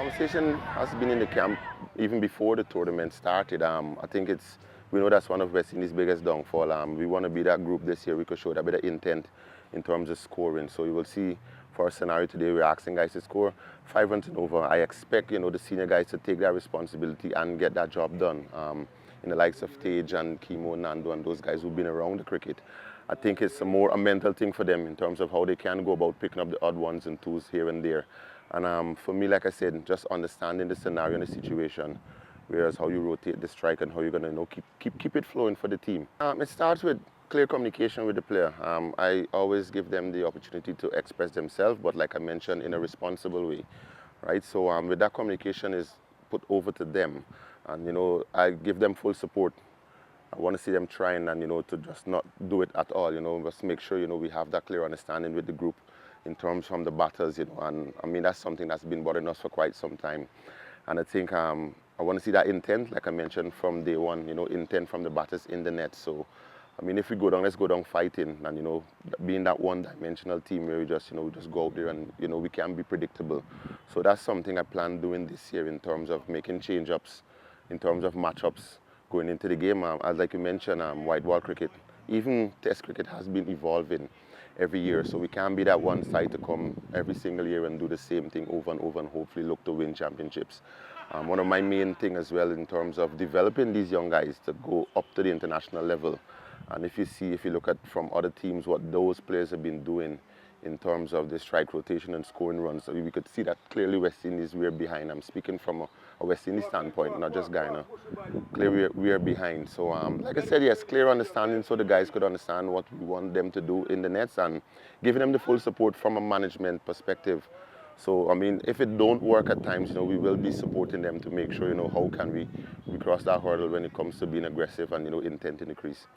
Conversation has been in the camp even before the tournament started. I think we know that's one of West Indies' biggest downfall. We want to be that group this year. We could show that bit of intent in terms of scoring. So you will see for our scenario today, we're asking guys to score 5 runs and over. I expect, the senior guys to take that responsibility and get that job done. In the likes of Tage and Kimo, Nando, and those guys who've been around the cricket. I think it's a mental thing for them in terms of how they can go about picking up the odd ones and twos here and there. And for me, like I said, just understanding the scenario and the situation, whereas how you rotate the strike and how you're going to keep it flowing for the team. It starts with clear communication with the player. I always give them the opportunity to express themselves, but like I mentioned, in a responsible way, right? So with that communication is put over to them, and I give them full support. I want to see them trying and to just not do it at all, just make sure we have that clear understanding with the group in terms from the batters, and I mean that's something that's been bothering us for quite some time. And I think I want to see that intent, like I mentioned from day one, intent from the batters in the net. So I mean, if we go down, let's go down fighting, and being that one-dimensional team where we just go out there and we can be predictable. So that's something I plan doing this year in terms of making change-ups, in terms of matchups going into the game. As like you mentioned, white ball cricket, even Test cricket has been evolving every year. So we can't be that one side to come every single year and do the same thing over and over and hopefully look to win championships. One of my main things as well in terms of developing these young guys to go up to the international level. And if you look at from other teams what those players have been doing in terms of the strike rotation and scoring runs, so we could see that clearly West Indies, we're behind. I'm speaking from a West Indies standpoint, not just Guyana. Clearly we are behind. So like I said, yes, clear understanding so the guys could understand what we want them to do in the nets and giving them the full support from a management perspective. So, I mean, if it don't work at times, we will be supporting them to make sure, how can we cross that hurdle when it comes to being aggressive and, intent in the crease.